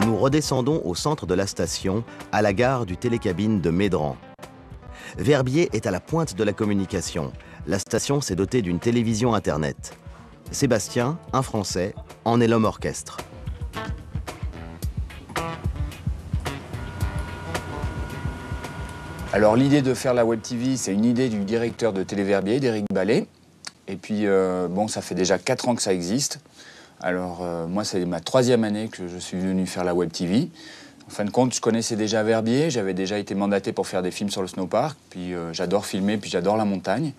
Nous redescendons au centre de la station, à la gare du télécabine de Médran. Verbier est à la pointe de la communication. La station s'est dotée d'une télévision Internet. Sébastien, un Français, en est l'homme orchestre. Alors l'idée de faire la Web TV, c'est une idée du directeur de Télé Verbier, d'Éric Ballet. Et puis, bon, ça fait déjà 4 ans que ça existe. Alors, moi, c'est ma 3e année que je suis venu faire la Web TV. En fin de compte, je connaissais déjà Verbier, j'avais déjà été mandaté pour faire des films sur le snowpark. Puis j'adore filmer, puis j'adore la montagne.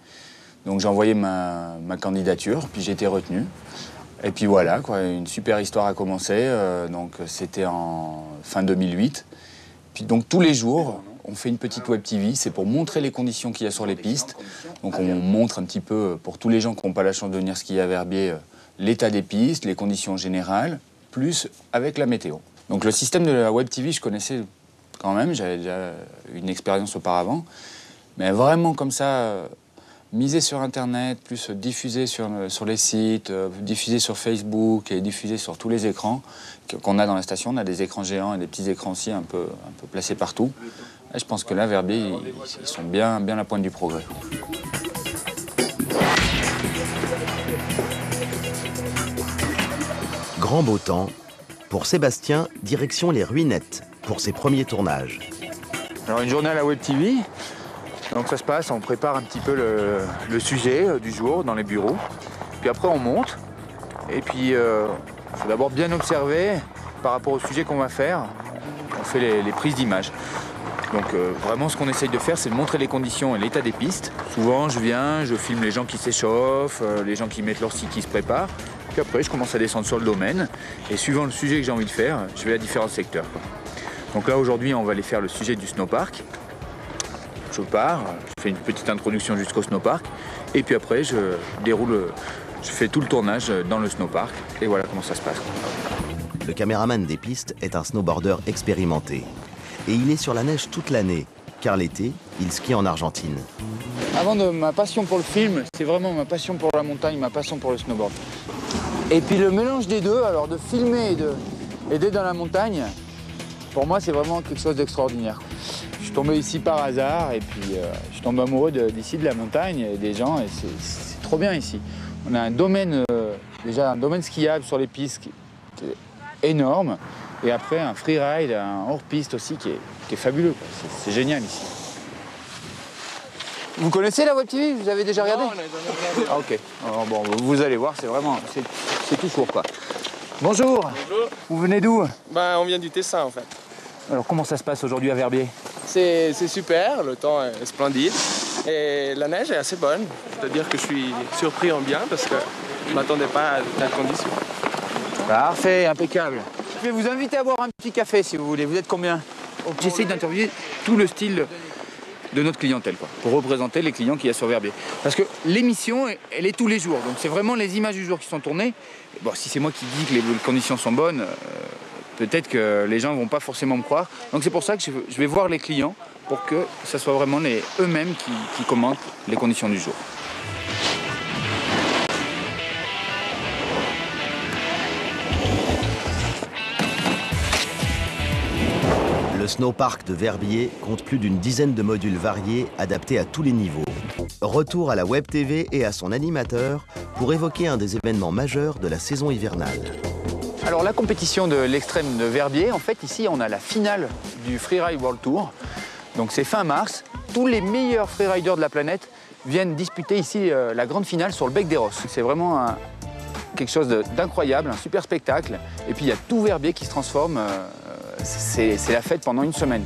Donc j'ai envoyé ma candidature, puis j'ai été retenu. Et puis voilà, quoi, une super histoire a commencé. Donc c'était en fin 2008. Puis donc tous les jours, on fait une petite Web TV, c'est pour montrer les conditions qu'il y a sur les pistes. Donc on montre un petit peu, pour tous les gens qui n'ont pas la chance de venir skier à Verbier, l'état des pistes, les conditions générales, plus avec la météo. Donc le système de la Web TV, je connaissais quand même, j'avais déjà une expérience auparavant. Mais vraiment comme ça, miser sur Internet, plus diffuser sur les sites, diffuser sur Facebook et diffuser sur tous les écrans qu'on a dans la station. On a des écrans géants et des petits écrans aussi un peu placés partout. Et je pense que là, Verbier, ils sont bien à la pointe du progrès. Grand beau temps. Pour Sébastien, direction les Ruinettes pour ses premiers tournages. Alors une journée à la Web TV, donc ça se passe, on prépare un petit peu le sujet du jour dans les bureaux. Puis après on monte, et puis il faut d'abord bien observer par rapport au sujet qu'on va faire. On fait les prises d'images. Donc vraiment ce qu'on essaye de faire, c'est de montrer les conditions et l'état des pistes. Souvent je viens, je filme les gens qui s'échauffent, les gens qui mettent leur ski, qui se préparent. Puis après je commence à descendre sur le domaine et suivant le sujet que j'ai envie de faire, je vais à différents secteurs, quoi. Donc là aujourd'hui on va aller faire le sujet du snowpark. Je pars, je fais une petite introduction jusqu'au snowpark et puis après je fais tout le tournage dans le snowpark et voilà comment ça se passe. Le caméraman des pistes est un snowboarder expérimenté. Et il est sur la neige toute l'année, car l'été, il skie en Argentine. Avant de ma passion pour le film, c'est vraiment ma passion pour la montagne, ma passion pour le snowboard. Et puis le mélange des deux, alors de filmer et d'être dans la montagne, pour moi c'est vraiment quelque chose d'extraordinaire. Je suis tombé ici par hasard et puis je suis tombé amoureux d'ici, de la montagne et des gens, et c'est trop bien ici. On a un domaine, déjà un domaine skiable sur les pistes qui est énorme. Et après, un freeride, un hors-piste aussi qui est fabuleux. C'est génial ici. Vous connaissez la Web TV? Vous avez déjà regardé? Non, on n'a jamais regardé. Ah, ok. Alors, bon, vous allez voir, c'est tout court, quoi. Bonjour. Bonjour. Vous venez d'où? On vient du Tessin, en fait. Alors, comment ça se passe aujourd'hui à Verbier? C'est super, le temps est splendide. Et la neige est assez bonne. C'est-à-dire que je suis surpris en bien parce que je ne m'attendais pas à telles conditions. Parfait, impeccable. Je vais vous inviter à boire un petit café si vous voulez. Vous êtes combien? J'essaye d'interviewer tout le style de notre clientèle, quoi, pour représenter les clients qu'il y a sur Verbier. Parce que l'émission, elle est tous les jours. Donc c'est vraiment les images du jour qui sont tournées. Bon, si c'est moi qui dis que les conditions sont bonnes, peut-être que les gens ne vont pas forcément me croire. Donc c'est pour ça que je vais voir les clients pour que ce soit vraiment eux-mêmes qui commentent les conditions du jour. Le snowpark de Verbier compte plus d'une dizaine de modules variés adaptés à tous les niveaux. Retour à la Web TV et à son animateur pour évoquer un des événements majeurs de la saison hivernale. Alors la compétition de l'extrême de Verbier, en fait ici on a la finale du Freeride World Tour. Donc c'est fin mars, tous les meilleurs freeriders de la planète viennent disputer ici la grande finale sur le Bec des Rosses. C'est vraiment quelque chose d'incroyable, un super spectacle. Et puis il y a tout Verbier qui se transforme, c'est la fête pendant une semaine.